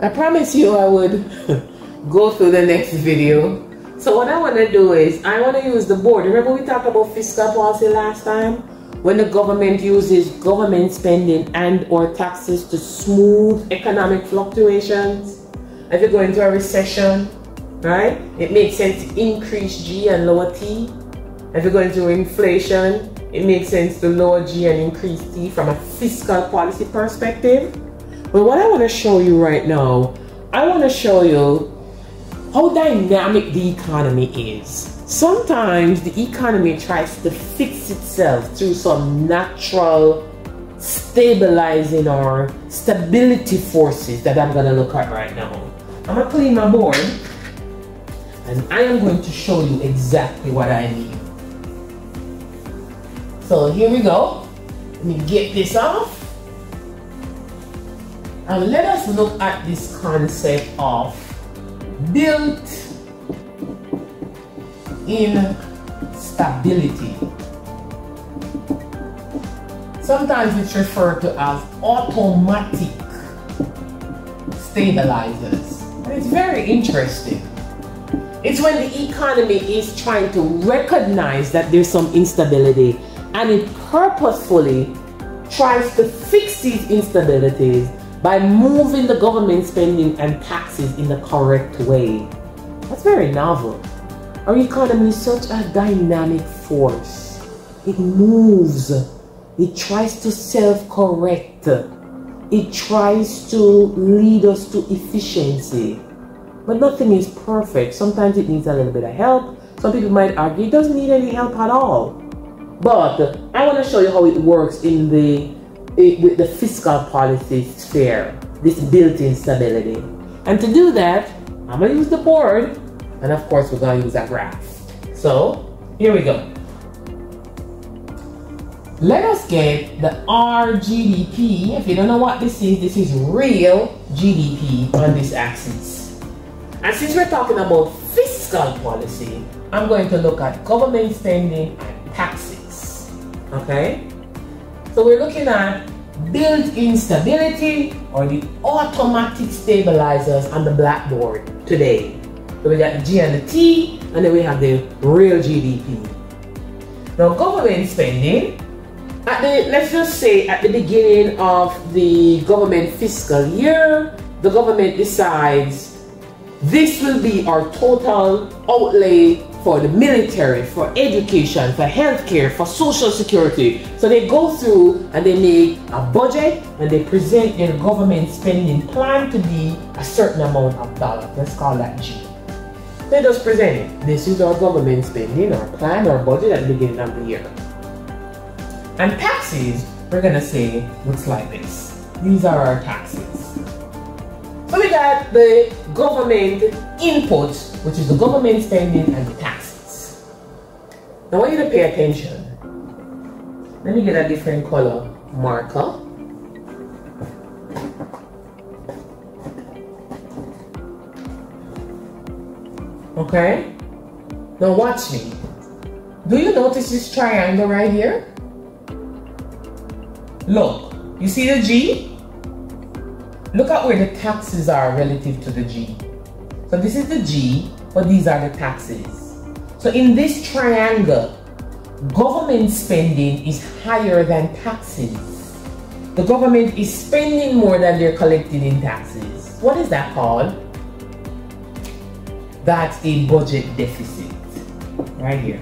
I promise you I would go through the next video. So what I want to do is, I want to use the board. Remember we talked about fiscal policy last time? When the government uses government spending and or taxes to smooth economic fluctuations. If you go into a recession, right? It makes sense to increase G and lower T. If you go into inflation, it makes sense to lower G and increase T from a fiscal policy perspective. But what I want to show you right now, I want to show you how dynamic the economy is. Sometimes the economy tries to fix itself through some natural stabilizing or stability forces that I'm going to look at right now. I'm going to clean my board and I am going to show you exactly what I mean. So here we go. Let me get this off. And let us look at this concept of built-in stability. Sometimes it's referred to as automatic stabilizers. And it's very interesting. It's when the economy is trying to recognize that there's some instability and it purposefully tries to fix these instabilities by moving the government spending and taxes in the correct way. That's very novel. Our economy is such a dynamic force. It moves. It tries to self-correct. It tries to lead us to efficiency. But nothing is perfect. Sometimes it needs a little bit of help. Some people might argue it doesn't need any help at all. But I want to show you how it works in with the fiscal policy sphere, this built-in stability. And to do that, I'm going to use the board, and of course we're going to use a graph. So here we go. Let us get the RGDP. If you don't know what this is real GDP on this axis. And since we're talking about fiscal policy, I'm going to look at government spending and taxes. Okay? So we're looking at built-in stability or the automatic stabilizers on the blackboard today. So we got the G and the T, and then we have the real GDP. Now government spending, let's just say at the beginning of the government fiscal year, the government decides this will be our total outlay for the military, for education, for healthcare, for social security. So they go through and they make a budget and they present their government spending plan to be a certain amount of dollars. Let's call that G. They just present it. This is our government spending, our plan, our budget at the beginning of the year. And taxes, we're gonna say, looks like this. These are our taxes. So we got the government inputs, which is the government spending and the taxes. Now I want you to pay attention. Let me get a different color marker. Okay? Now watch me. Do you notice this triangle right here? Look, you see the G? Look at where the taxes are relative to the G. So this is the G, but these are the taxes. So in this triangle, government spending is higher than taxes. The government is spending more than they're collecting in taxes. What is that called? That's a budget deficit, right here.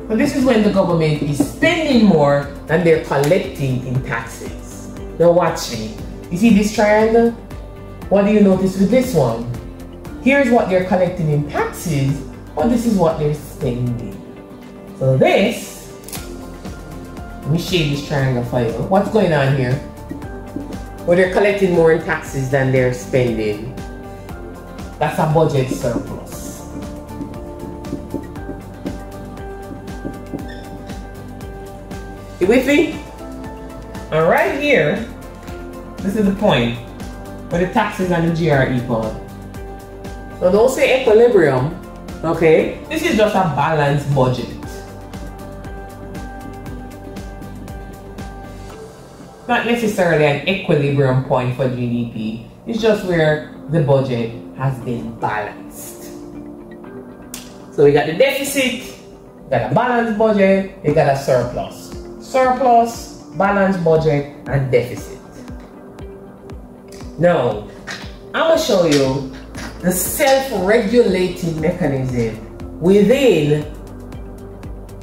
So this is when the government is spending more than they're collecting in taxes. Now watch me. You see this triangle? What do you notice with this one? Here's what they're collecting in taxes, but this is what they're spending. So this, let me shade this triangle for you. What's going on here? Well, they're collecting more in taxes than they're spending. That's a budget surplus. You with me? And right here, this is the point where the taxes and the G are equal. So don't say equilibrium, okay? This is just a balanced budget. not necessarily an equilibrium point for GDP. It's just where the budget has been balanced. So we got the deficit, we got a balanced budget, we got a surplus. Surplus, balanced budget, and deficit. Now, I'm going to show you the self-regulating mechanism within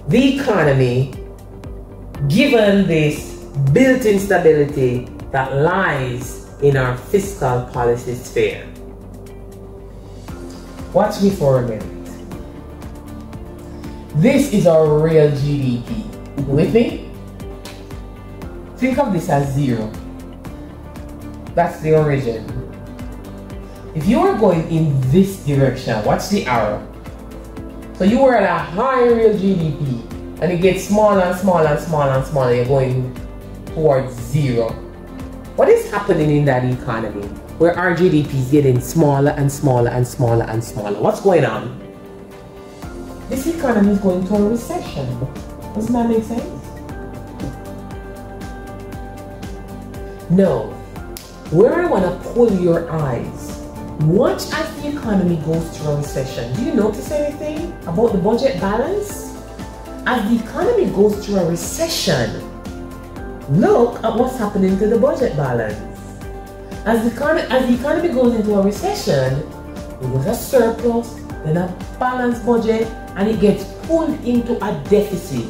the economy given this built-in stability that lies in our fiscal policy sphere. Watch me for a minute. This is our real GDP. You with me? Think of this as zero. That's the origin. If you were going in this direction, watch the arrow. So you were at a high real GDP and it gets smaller and smaller and smaller and smaller. You're going towards zero. What is happening in that economy where our GDP is getting smaller and smaller and smaller and smaller? What's going on? This economy is going to a recession. Doesn't that make sense? No. Where I want to pull your eyes, watch as the economy goes through a recession. Do you notice anything about the budget balance? As the economy goes through a recession, look at what's happening to the budget balance. As the economy goes into a recession, there was a surplus, then a balanced budget, and it gets pulled into a deficit.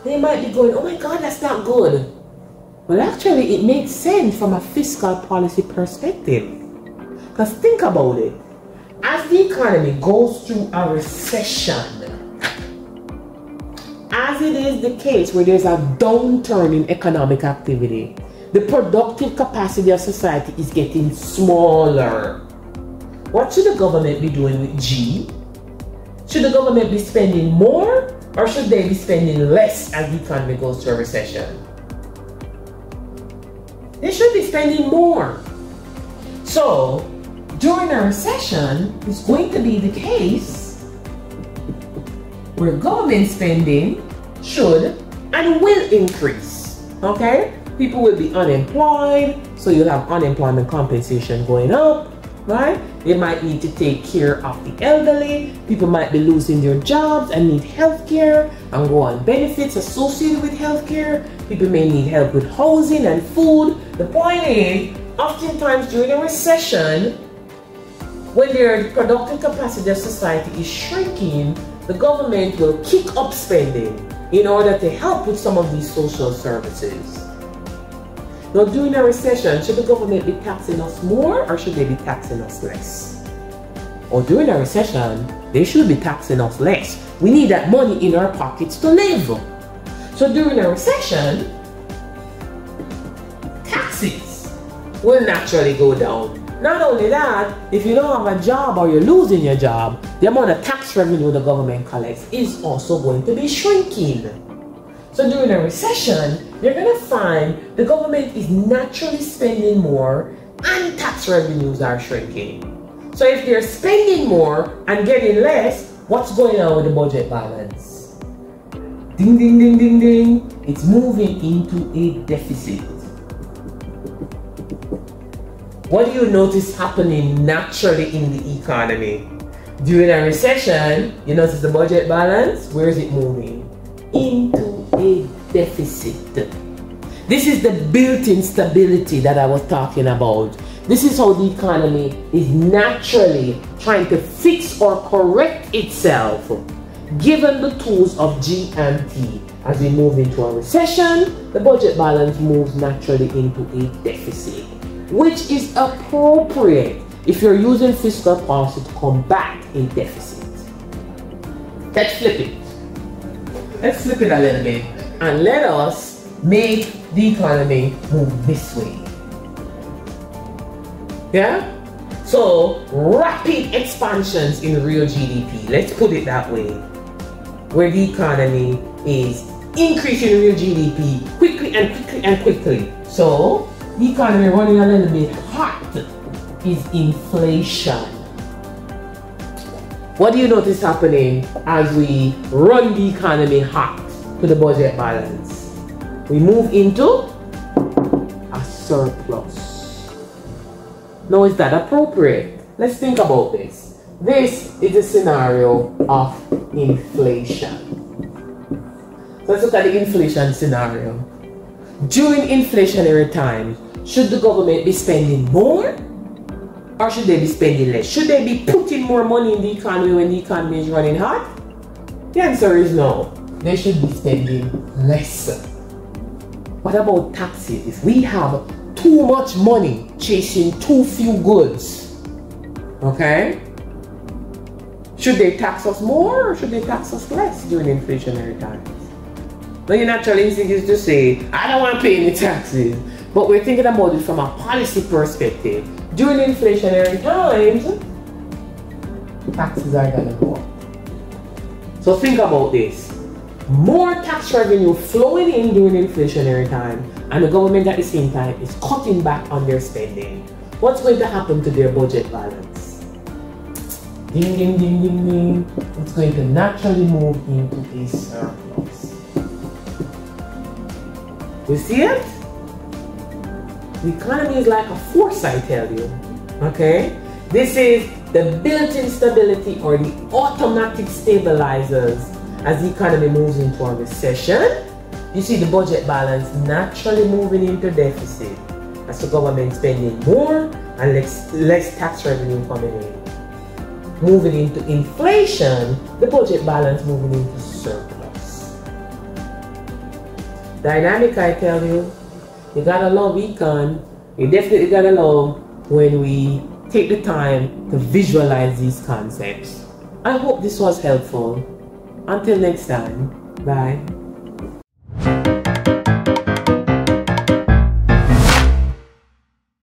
They might be going, oh my God, that's not good. Well, actually, it makes sense from a fiscal policy perspective. Because think about it. As the economy goes through a recession, as it is the case where there's a downturn in economic activity, the productive capacity of society is getting smaller. What should the government be doing with G? Should the government be spending more, or should they be spending less as the economy goes through a recession? They should be spending more. So, during a recession, it's going to be the case where government spending should and will increase. Okay? People will be unemployed, so you'll have unemployment compensation going up, right? They might need to take care of the elderly. People might be losing their jobs and need health care and go on benefits associated with health care. People may need help with housing and food. The point is, oftentimes during a recession, when their productive capacity of society is shrinking, the government will kick up spending in order to help with some of these social services. Now, during a recession, should the government be taxing us more or should they be taxing us less? Or during a recession, they should be taxing us less. We need that money in our pockets to live. So during a recession, taxes will naturally go down. Not only that, if you don't have a job or you're losing your job, the amount of tax revenue the government collects is also going to be shrinking. So during a recession, you're going to find the government is naturally spending more and tax revenues are shrinking. So if they're spending more and getting less, what's going on with the budget balance? Ding, ding, ding, ding, ding. It's moving into a deficit. What do you notice happening naturally in the economy? During a recession, you notice the budget balance, where is it moving? Into a deficit. This is the built-in stability that I was talking about. This is how the economy is naturally trying to fix or correct itself given the tools of G and T. As we move into a recession, the budget balance moves naturally into a deficit, which is appropriate if you're using fiscal policy to combat a deficit. Let's flip it. Let's flip it a little bit and let us make the economy move this way. Yeah? So, rapid expansions in real GDP, let's put it that way, where the economy is increasing real GDP quickly and quickly and quickly. So, the economy running a little bit hot is inflation. What do you notice happening as we run the economy hot to the budget balance? We move into surplus. Now, is that appropriate? Let's think about this. This is a scenario of inflation. So let's look at the inflation scenario. During inflationary times, should the government be spending more or should they be spending less? Should they be putting more money in the economy when the economy is running hot? The answer is no. They should be spending less. What about taxes? If we have too much money chasing too few goods, okay? Should they tax us more or should they tax us less during inflationary times? Now your natural instinct is to say, I don't want to pay any taxes. But we're thinking about it from a policy perspective. During inflationary times, taxes are going to go up. So think about this. More tax revenue flowing in during inflationary time, and the government at the same time is cutting back on their spending. What's going to happen to their budget balance? Ding, ding, ding, ding, ding. It's going to naturally move into a surplus. You see it? The economy is like a force, I tell you. Okay? This is the built-in stability or the automatic stabilizers as the economy moves into a recession. You see the budget balance naturally moving into deficit as the government spending more and less tax revenue coming in. Moving into inflation, the budget balance moving into surplus. Dynamic, I tell you. You gotta love econ. You definitely gotta love when we take the time to visualize these concepts. I hope this was helpful. Until next time, bye.